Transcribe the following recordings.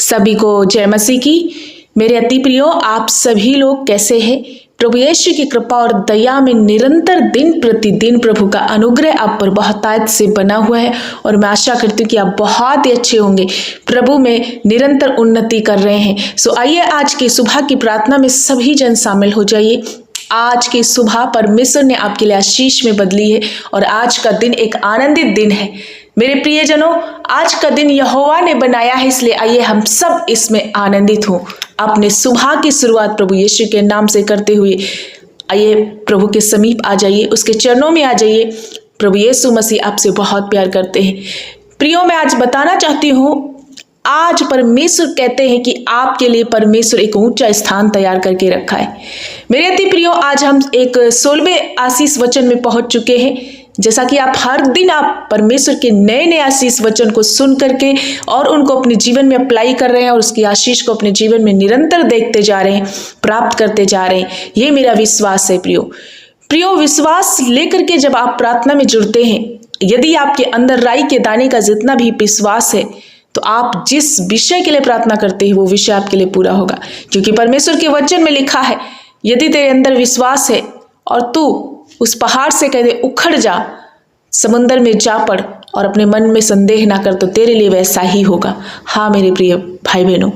सभी को जय मसीह की। मेरे अति प्रियो, आप सभी लोग कैसे हैं? प्रभु यीशु की कृपा और दया में निरंतर दिन प्रतिदिन प्रभु का अनुग्रह आप पर बहुतायत से बना हुआ है और मैं आशा करती हूँ कि आप बहुत ही अच्छे होंगे, प्रभु में निरंतर उन्नति कर रहे हैं। सो आइए आज की सुबह की प्रार्थना में सभी जन शामिल हो जाइए। आज की सुबह परमेश्वर ने आपके लिए आशीष में बदली है और आज का दिन एक आनंदित दिन है। मेरे प्रियजनों, आज का दिन यहोवा ने बनाया है, इसलिए आइए हम सब इसमें आनंदित हों। अपने सुबह की शुरुआत प्रभु यीशु के नाम से करते हुए आइए प्रभु के समीप आ जाइए, उसके चरणों में आ जाइए। प्रभु यीशु मसीह आपसे बहुत प्यार करते हैं। प्रियो, मैं आज बताना चाहती हूँ, आज परमेश्वर कहते हैं कि आपके लिए परमेश्वर एक ऊंचा स्थान तैयार करके रखा है। मेरे अति प्रियो, आज हम एक 16वें आशीष वचन में पहुंच चुके हैं। जैसा कि आप हर दिन आप परमेश्वर के नए नए आशीष वचन को सुन करके और उनको अपने जीवन में अप्लाई कर रहे हैं और उसकी आशीष को अपने जीवन में निरंतर देखते जा रहे हैं, प्राप्त करते जा रहे हैं। ये मेरा विश्वास है। प्रियो, विश्वास लेकर के जब आप प्रार्थना में जुड़ते हैं, यदि आपके अंदर राई के दाने का जितना भी विश्वास है, तो आप जिस विषय के लिए प्रार्थना करते हैं वो विषय आपके लिए पूरा होगा। क्योंकि परमेश्वर के वचन में लिखा है, यदि तेरे अंदर विश्वास है और तू उस पहाड़ से कह दे उखड़ जा, समुंदर में जा पड़ और अपने मन में संदेह ना कर, तो तेरे लिए वैसा ही होगा। हाँ मेरे प्रिय भाई बहनों,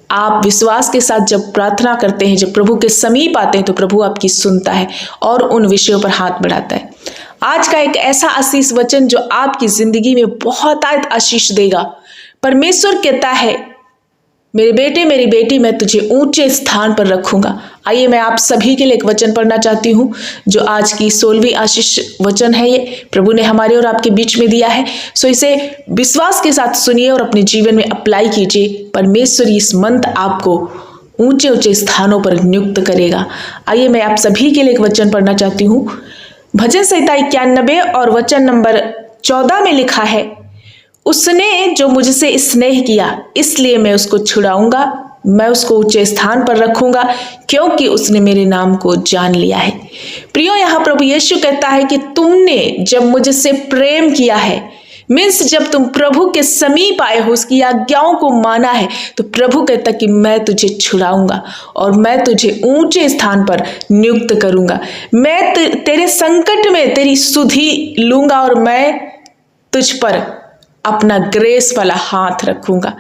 आप विश्वास के साथ जब प्रार्थना करते हैं, जब प्रभु के समीप आते हैं, तो प्रभु आपकी सुनता है और उन विषयों पर हाथ बढ़ाता है। आज का एक ऐसा आशीष वचन जो आपकी जिंदगी में बहुत आशीष देगा। परमेश्वर कहता है, मेरे बेटे मेरी बेटी, मैं तुझे ऊंचे स्थान पर रखूंगा। आइए मैं आप सभी के लिए एक वचन पढ़ना चाहती हूँ जो आज की 16वीं आशीष वचन है। ये प्रभु ने हमारे और आपके बीच में दिया है। सो इसे विश्वास के साथ सुनिए और अपने जीवन में अप्लाई कीजिए। परमेश्वर इस मंथ आपको ऊंचे ऊंचे स्थानों पर नियुक्त करेगा। आइए मैं आप सभी के लिए एक वचन पढ़ना चाहती हूँ। भजन संहिता 91 और वचन नंबर 14 में लिखा है, उसने जो मुझसे स्नेह किया इसलिए मैं उसको छुड़ाऊंगा, मैं उसको ऊंचे स्थान पर रखूंगा, क्योंकि उसने मेरे नाम को जान लिया है। प्रियो, यहाँ प्रभु यीशु कहता है कि तुमने जब मुझसे प्रेम किया है, मीन्स जब तुम प्रभु के समीप आए हो, उसकी आज्ञाओं को माना है, तो प्रभु कहता कि मैं तुझे छुड़ाऊंगा और मैं तुझे ऊंचे स्थान पर नियुक्त करूंगा। मैं तेरे संकट में तेरी सुधि लूंगा और मैं तुझ पर अपना ग्रेस वाला हाथ रखूंगा।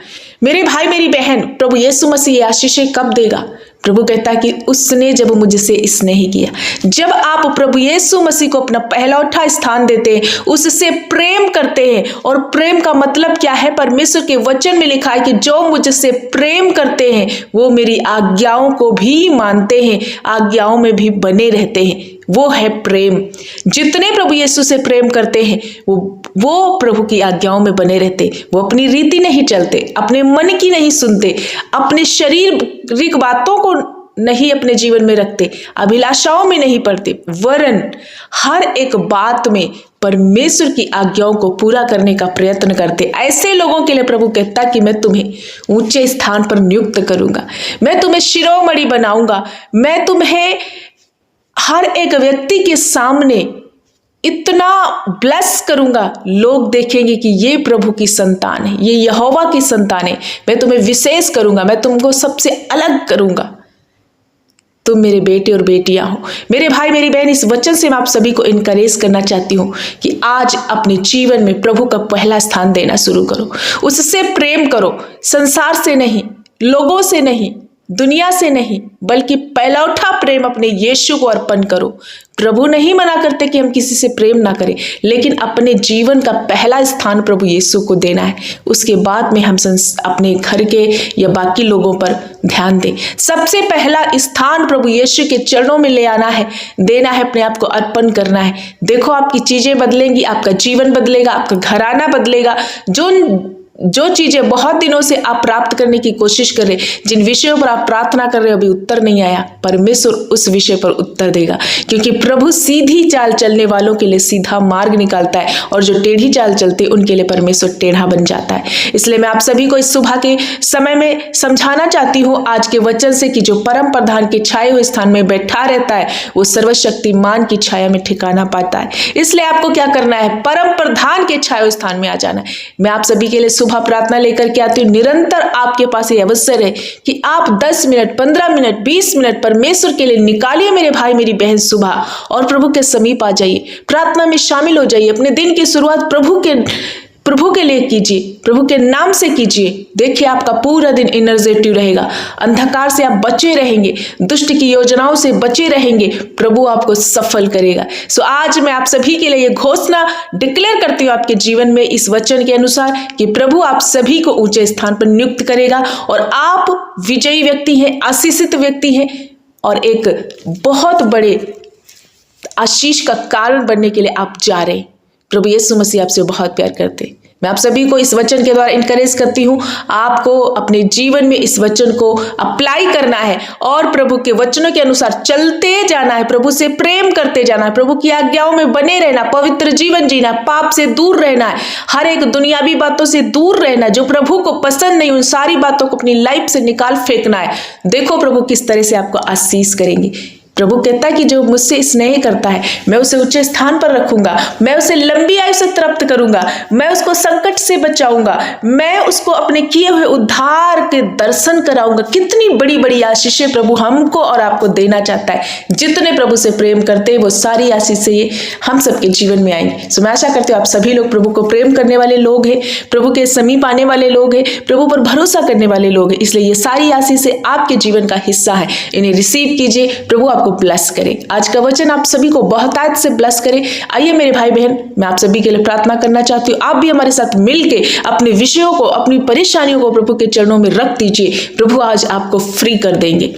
मेरे भाई मेरी बहन, प्रभु यीशु मसीह ये आशीषें कब देगा? प्रभु कहता है कि उसने जब मुझसे स्नेह किया। जब आप प्रभु यीशु मसीह को अपना पहलौठा स्थान देते हैं, उससे प्रेम करते हैं, और प्रेम का मतलब क्या है? परमेश्वर के वचन में लिखा है कि जो मुझसे प्रेम करते हैं वो मेरी आज्ञाओं को भी मानते हैं, आज्ञाओं में भी बने रहते हैं। वो है प्रेम। जितने प्रभु यीशु से प्रेम करते हैं वो प्रभु की आज्ञाओं में बने रहते। वो अपनी रीति नहीं चलते, अपने मन की नहीं सुनते, अपने शारीरिक बातों को नहीं अपने जीवन में रखते, अभिलाषाओं में नहीं पड़ते, वरन हर एक बात में परमेश्वर की आज्ञाओं को पूरा करने का प्रयत्न करते। ऐसे लोगों के लिए प्रभु कहता कि मैं तुम्हें ऊंचे स्थान पर नियुक्त करूंगा, मैं तुम्हें शिरोमणि बनाऊंगा, मैं तुम्हें हर एक व्यक्ति के सामने इतना ब्लेस करूंगा, लोग देखेंगे कि ये प्रभु की संतान है, ये यहोवा की संतान है। मैं तुम्हें विशेष करूंगा, मैं तुमको सबसे अलग करूंगा। तुम मेरे बेटे और बेटियां हो। मेरे भाई मेरी बहन, इस वचन से मैं आप सभी को इनकरेज करना चाहती हूँ कि आज अपने जीवन में प्रभु का पहला स्थान देना शुरू करो। उससे प्रेम करो, संसार से नहीं, लोगों से नहीं, दुनिया से नहीं, बल्कि पहलौठा प्रेम अपने यीशु को अर्पण करो। प्रभु नहीं मना करते कि हम किसी से प्रेम ना करें, लेकिन अपने जीवन का पहला स्थान प्रभु यीशु को देना है। उसके बाद में हम अपने घर के या बाकी लोगों पर ध्यान दें। सबसे पहला स्थान प्रभु यीशु के चरणों में ले आना है, देना है, अपने आप को अर्पण करना है। देखो आपकी चीजें बदलेंगी, आपका जीवन बदलेगा, आपका घराना बदलेगा। जो चीजें बहुत दिनों से आप प्राप्त करने की कोशिश कर रहे, जिन विषयों पर आप प्रार्थना कर रहे हो, अभी उत्तर नहीं आया, परमेश्वर उस विषय पर उत्तर देगा। क्योंकि प्रभु सीधी चाल चलने वालों के लिए सीधा मार्ग निकालता है, और जो टेढ़ी चाल चलते उनके लिए परमेश्वर टेढ़ा बन जाता है। इसलिए मैं आप सभी को इस सुबह के समय में समझाना चाहती हूँ आज के वचन से कि जो परम प्रधान के छाए हुए स्थान में बैठा रहता है वो सर्वशक्तिमान की छाया में ठिकाना पाता है। इसलिए आपको क्या करना है? परम प्रधान के छाए हुए स्थान में आ जाना है। मैं आप सभी के लिए सुबह प्रार्थना लेकर के आती हूँ, निरंतर आपके पास ये अवसर है कि आप 10 मिनट, 15 मिनट, 20 मिनट परमेश्वर के लिए निकालिए मेरे भाई मेरी बहन सुबह, और प्रभु के समीप आ जाइए, प्रार्थना में शामिल हो जाइए। अपने दिन की शुरुआत प्रभु के लिए कीजिए, प्रभु के नाम से कीजिए। देखिए आपका पूरा दिन एनर्जेटिव रहेगा, अंधकार से आप बचे रहेंगे, दुष्ट की योजनाओं से बचे रहेंगे, प्रभु आपको सफल करेगा। सो आज मैं आप सभी के लिए ये घोषणा डिक्लेयर करती हूँ आपके जीवन में इस वचन के अनुसार कि प्रभु आप सभी को ऊंचे स्थान पर नियुक्त करेगा और आप विजयी व्यक्ति हैं, आशीषित व्यक्ति हैं और एक बहुत बड़े आशीष का कारण बनने के लिए आप जा रहे हैं। प्रभु यीशु मसीह आपसे बहुत प्यार करते हैं। मैं आप सभी को इस वचन के द्वारा इनकरेज करती हूँ, आपको अपने जीवन में इस वचन को अप्लाई करना है और प्रभु के वचनों के अनुसार चलते जाना है, प्रभु से प्रेम करते जाना है, प्रभु की आज्ञाओं में बने रहना, पवित्र जीवन जीना, पाप से दूर रहना है, हर एक दुनियावी बातों से दूर रहना, जो प्रभु को पसंद नहीं उन सारी बातों को अपनी लाइफ से निकाल फेंकना है। देखो प्रभु किस तरह से आपको आशीष करेंगे। प्रभु कहता है कि जो मुझसे स्नेह करता है मैं उसे ऊंचे स्थान पर रखूंगा, मैं उसे लंबी आयु से तृप्त करूंगा, मैं उसको संकट से बचाऊंगा, मैं उसको अपने किए हुए उद्धार के दर्शन कराऊंगा। कितनी बड़ी बड़ी आशीषें प्रभु हमको और आपको देना चाहता है। जितने प्रभु से प्रेम करते हैं वो सारी आशीषें हम सबके जीवन में आएंगी। सो मैं आशा करती हूँ आप सभी लोग प्रभु को प्रेम करने वाले लोग हैं, प्रभु के समीप आने वाले लोग हैं, प्रभु पर भरोसा करने वाले लोग हैं, इसलिए ये सारी आशीषें आपके जीवन का हिस्सा है। इन्हें रिसीव कीजिए, प्रभु आपको ब्लेस करे। आज का वचन आप सभी को बहुतायत से ब्लेस करे। आइए मेरे भाई बहन, मैं आप सभी के लिए प्रार्थना करना चाहती हूँ, आप भी हमारे साथ मिलके अपने विषयों को, अपनी परेशानियों को प्रभु के चरणों में रख दीजिए। प्रभु आज आपको फ्री कर देंगे।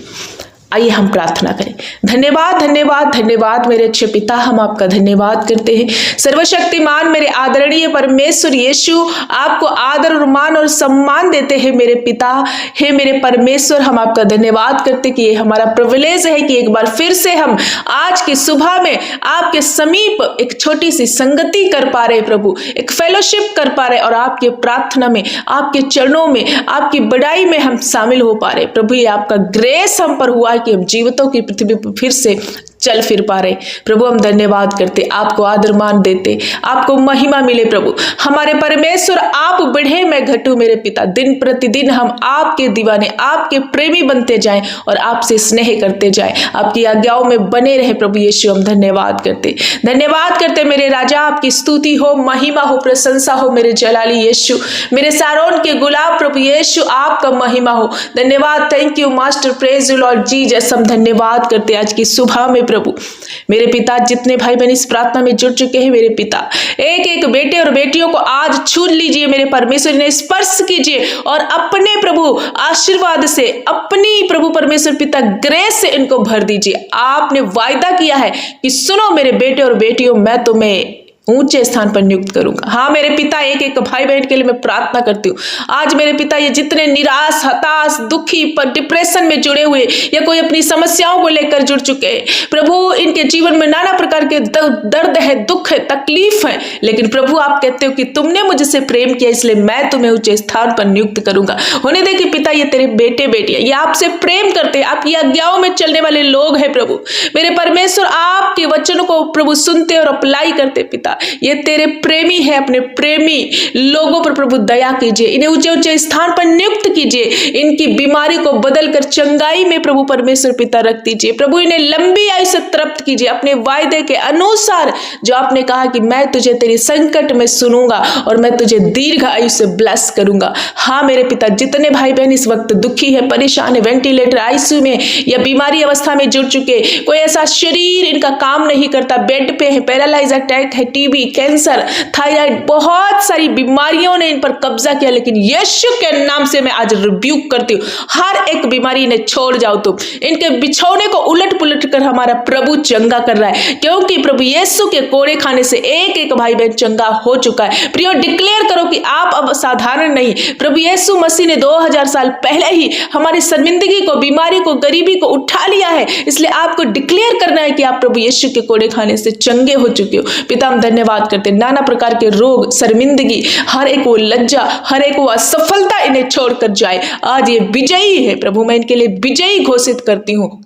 आइए हम प्रार्थना करें। धन्यवाद धन्यवाद धन्यवाद मेरे अच्छे पिता, हम आपका धन्यवाद करते हैं। सर्वशक्तिमान मेरे आदरणीय परमेश्वर यीशु, आपको आदर और मान और सम्मान देते हैं मेरे पिता। हे मेरे परमेश्वर, हम आपका धन्यवाद करते कि ये हमारा प्रिविलेज है कि एक बार फिर से हम आज की सुबह में आपके समीप एक छोटी सी संगति कर पा रहे प्रभु, एक फेलोशिप कर पा रहे और आपके प्रार्थना में, आपके चरणों में, आपकी बड़ाई में हम शामिल हो पा रहे प्रभु। ये आपका ग्रेस हम पर हुआ कि हम जीवितों की पृथ्वी पर फिर से चल फिर पा रहे प्रभु। हम धन्यवाद करते, आपको आदर मान देते, आपको महिमा मिले प्रभु। हमारे परमेश्वर, आप बढ़े मैं घटूं मेरे पिता। दिन प्रतिदिन हम आपके दीवाने, आपके प्रेमी बनते जाएं और आपसे स्नेह करते जाएं, आपकी आज्ञाओं में बने रहे प्रभु यीशु। हम धन्यवाद करते मेरे राजा। आपकी स्तुति हो, महिमा हो, प्रशंसा हो मेरे जलाली यीशु, मेरे सारोन के गुलाब प्रभु यीशु, आपका महिमा हो। धन्यवाद, thank you master, praise you Lord Jesus. हम धन्यवाद करते आज की सुबह में प्रभु। मेरे पिता, जितने भाई बहन इस प्रार्थना में जुड़ चुके हैं मेरे पिता, एक एक बेटे और बेटियों को आज छू लीजिए मेरे परमेश्वर, ने स्पर्श कीजिए और अपने प्रभु आशीर्वाद से, अपनी प्रभु परमेश्वर पिता ग्रेस से इनको भर दीजिए। आपने वायदा किया है कि सुनो मेरे बेटे और बेटियों, मैं तुम्हें ऊंचे स्थान पर नियुक्त करूंगा। हाँ मेरे पिता, एक एक भाई बहन के लिए मैं प्रार्थना करती हूँ। आज मेरे पिता, ये जितने निराश, हताश, दुखी, पर डिप्रेशन में जुड़े हुए या कोई अपनी समस्याओं को लेकर जुड़ चुके हैं प्रभु, इनके जीवन में नाना प्रकार के दर्द है, दुख है, तकलीफ है, लेकिन प्रभु आप कहते हो कि तुमने मुझसे प्रेम किया इसलिए मैं तुम्हें ऊंचे स्थान पर नियुक्त करूंगा। होने दे कि पिता, ये तेरे बेटे बेटियां, ये आपसे प्रेम करते, आपकी आज्ञाओं में चलने वाले लोग हैं प्रभु। मेरे परमेश्वर, आपके वचनों को प्रभु सुनते और अप्लाई करते पिता, ये तेरे प्रेमी है, अपने प्रेमी लोगों पर प्रभु दया कीजिए, इन्हें ऊंचे ऊंचे स्थान पर नियुक्त कीजिए, इनकी बीमारी को बदलकर चंगाई में प्रभु परमेश्वर पिता रख दीजिए प्रभु। इन्हें लंबी आयु से तृप्त कीजिए अपने वायदे के अनुसार, जो आपने कहा कि मैं तुझे तेरी संकट में सुनूंगा और मैं तुझे दीर्घ आयु से ब्लेस करूंगा। हाँ मेरे पिता, जितने भाई बहन इस वक्त दुखी है, परेशान है, वेंटिलेटर, आईसीयू में या बीमारी अवस्था में जुड़ चुके, कोई ऐसा शरीर इनका काम नहीं करता, बेड पे है, पैरालाइज अटैक है, टीबी, कैंसर, थायराइड, बहुत सारी बीमारियों ने इन पर कब्जा किया, लेकिन यीशु के नाम से मैं आज रिब्यूक करती हूँ, हर एक बीमारी इन्हें छोड़ जाओ तुम। इनके बिछौने को उलट पुलट कर हमारा प्रभु चंगा कर रहा है, क्योंकि प्रभु यीशु के कोड़े खाने से एक एक भाई बहन चंगा हो चुका है। प्रियो, डिक्लेयर करो कि आप अब साधारण नहीं, प्रभु यीशु मसीह ने 2000 साल पहले ही हमारी शर्मिंदगी को, बीमारी को, गरीबी को उठा लिया है, इसलिए आपको डिक्लेयर करना है कि आप प्रभु यीशु के कोड़े खाने से चंगे हो चुके हो। पिता, हम धन्यवाद करते, नाना प्रकार के रोग, शर्मिंदगी, हर एक वो लज्जा, हर एक वो असफलता इन्हें छोड़कर जाए। आज ये विजयी है प्रभु, मैं इनके लिए विजयी घोषित करती हूँ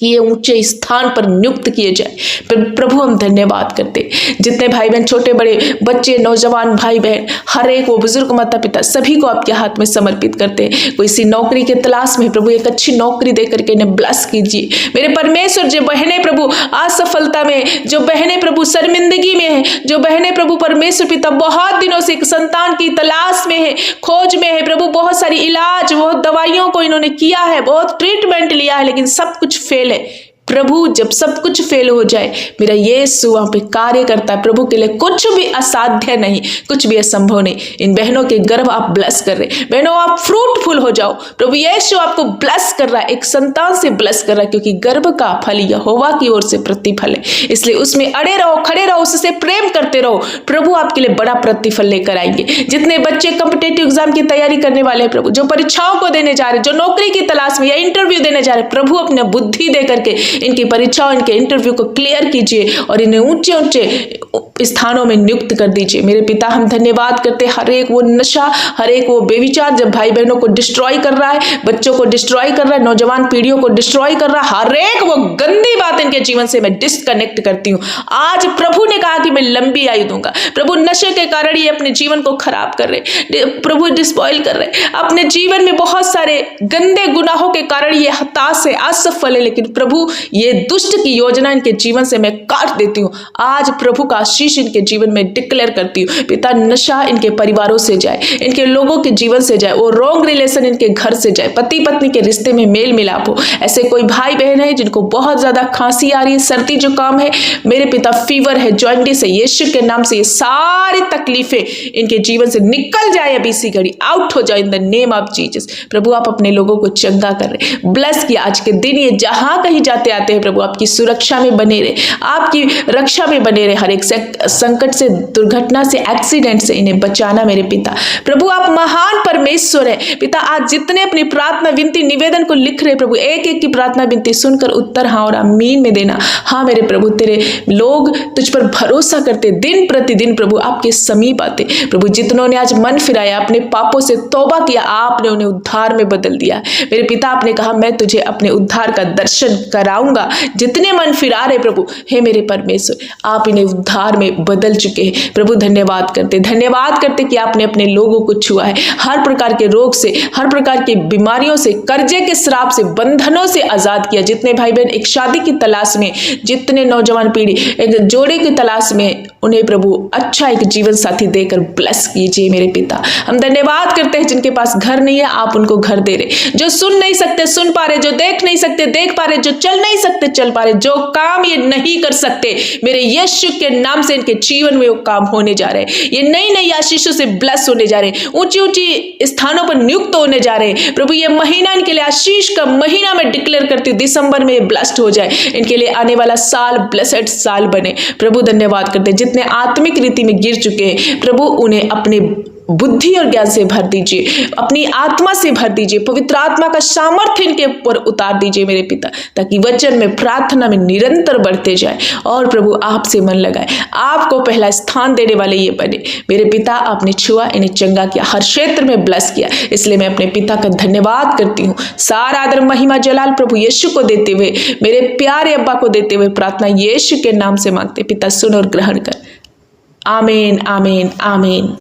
कि ये ऊंचे स्थान पर नियुक्त किए जाए। प्रभु हम धन्यवाद करते, जितने भाई बहन, छोटे बड़े बच्चे, नौजवान भाई बहन, हर एक वो बुजुर्ग माता पिता, सभी को आपके हाथ में समर्पित करते हैं। कोई सी नौकरी के तलाश में प्रभु एक अच्छी नौकरी दे करके इन्हें ब्लेस कीजिए मेरे परमेश्वर। जो बहनें प्रभु असफलता में, जो बहनें प्रभु शर्मिंदगी में है, जो बहनें प्रभु परमेश्वर पिता बहुत दिनों से एक संतान की तलाश में है, खोज में है प्रभु, बहुत सारी इलाज, बहुत दवाइयों को इन्होंने किया है, बहुत ट्रीटमेंट लिया है, लेकिन सब कुछ फेल है। प्रभु जब सब कुछ फेल हो जाए, मेरा यीशु वहां पे कार्य करता है। प्रभु के लिए कुछ भी असाध्य नहीं, कुछ भी असंभव नहीं। इन बहनों के गर्भ आप ब्लेस कर रहे, बहनों आप फ्रूटफुल हो जाओ। प्रभु यीशु आपको ब्लेस कर रहा है, एक संतान से ब्लेस कर रहा है, क्योंकि गर्भ का फल यहोवा की ओर से प्रतिफल है। इसलिए उसमें अड़े रहो, खड़े रहो, उससे प्रेम करते रहो। प्रभु आपके लिए बड़ा प्रतिफल लेकर आएंगे। जितने बच्चे कॉम्पिटिटिव एग्जाम की तैयारी करने वाले हैं प्रभु, जो परीक्षाओं को देने जा रहे, जो नौकरी की तलाश में या इंटरव्यू देने जा रहे, प्रभु अपने बुद्धि दे करके इनकी परीक्षाओं, इनके इंटरव्यू को क्लियर कीजिए और इन्हें ऊंचे ऊंचे स्थानों में नियुक्त कर दीजिए। मेरे पिता हम धन्यवाद करते, हर एक वो नशा, हर एक वो बेविचार जब भाई बहनों को डिस्ट्रॉय कर रहा है, बच्चों को डिस्ट्रॉय कर रहा है, नौजवान पीढ़ियों को डिस्ट्रॉय कर रहा है, हर एक वो गंदी बात इनके जीवन से मैं डिस्कनेक्ट करती हूँ। आज प्रभु ने कहा कि मैं लंबी आयु दूंगा। प्रभु नशे के कारण ये अपने जीवन को खराब कर रहे, प्रभु डिस्पॉइल कर रहे, अपने जीवन में बहुत सारे गंदे गुनाहों के कारण ये हताश है, असफल है, लेकिन प्रभु ये दुष्ट की योजना इनके जीवन से मैं काट देती हूँ। आज प्रभु का आशीष इनके जीवन में डिक्लेयर करती हूँ। पिता नशा इनके परिवारों से जाए, इनके लोगों के जीवन से जाए, वो रॉन्ग रिलेशन इनके घर से जाए, पति पत्नी के रिश्ते में मेल मिलाप हो। ऐसे कोई भाई बहन है जिनको बहुत ज्यादा खांसी आ रही है, सर्दी जुकाम है, मेरे पिता फीवर है, जॉन्डिस है, यीशु के नाम से ये सारी तकलीफें इनके जीवन से निकल जाए, अभी इसी घड़ी आउट हो जाए in the name of Jesus. प्रभु आप अपने लोगों को चंगा कर रहे, ब्लेस किया आज के दिन, ये जहां कहीं जाते आते हैं प्रभु आपकी सुरक्षा में बने रहे, आपकी रक्षा में बने रहे, हर एक संकट से, दुर्घटना से, एक्सीडेंट से इन्हें बचाना मेरे पिता। प्रभु आप महान परमेश्वर है पिता। आज जितने अपनी प्रार्थना विनती निवेदन को लिख रहे प्रभु, एक एक की प्रार्थना विनती सुनकर उत्तर हाँ और आमीन में देना। हाँ मेरे प्रभु, तेरे लोग तुझ पर भरोसा करते, दिन प्रतिदिन प्रभु आपके समीप आते। प्रभु जितनों ने आज मन फिराया, अपने पापों से तौबा किया, आपने उन्हें उद्धार में बदल दिया मेरे पिता। आपने कहा मैं तुझे अपने उद्धार का दर्शन कराऊंगा। जितने मन फिरा रहे प्रभु, हे मेरे परमेश्वर, आप इन्हें उद्धार में बदल चुके हैं प्रभु। धन्यवाद करते कि आपने अपने लोगों को छुआ है, हर प्रकार के रोग से, हर प्रकार की बीमारियों से, कर्जे के श्राप से, बंधनों से आजाद किया। जितने भाई बहन एक शादी की तलाश में, जितने नौजवान पीढ़ी एक जोड़े की तलाश में, उन्हें प्रभु अच्छा एक जीवन साथी देकर ब्लेस कीजिए मेरे पिता। हम धन्यवाद करते हैं जिनके पास घर नहीं है, आप उनको घर दे रहे, जो सुन नहीं सकते सुन पा रहे, जो देख नहीं सकते देख पा रहे, जो चल नहीं सकते चल पा रहे, जो काम ये नहीं कर सकते, मेरे यीशु के नाम से इनके जीवन में वो काम होने जा रहे हैं। ये नई नई आशीषों से ब्लेस होने जा रहे हैं, ऊंची ऊंची स्थानों पर नियुक्त होने जा रहे हैं प्रभु। ये महीना इनके लिए आशीष का महीना मैं डिक्लेयर करती हूँ, दिसंबर में ये ब्लेस्ड हो जाए, इनके लिए आने वाला साल ब्लेस्ड साल बने प्रभु। धन्यवाद करते हैं जितने आत्मिक रीति में गिर चुके हैं प्रभु, उन्हें अपने बुद्धि और ज्ञान से भर दीजिए, अपनी आत्मा से भर दीजिए, पवित्र आत्मा का सामर्थ्य इनके ऊपर उतार दीजिए मेरे पिता, ताकि वचन में, प्रार्थना में निरंतर बढ़ते जाए और प्रभु आपसे मन लगाए, आपको पहला स्थान देने वाले ये बने मेरे पिता। आपने छुआ, इन्हें चंगा किया, हर क्षेत्र में ब्लेस किया, इसलिए मैं अपने पिता का धन्यवाद करती हूँ। सारा आदर महिमा जलाल प्रभु यीशु को देते हुए, मेरे प्यारे अब्बा को देते हुए प्रार्थना यीशु के नाम से मांगते पिता, सुन और ग्रहण कर। आमीन आमीन आमीन।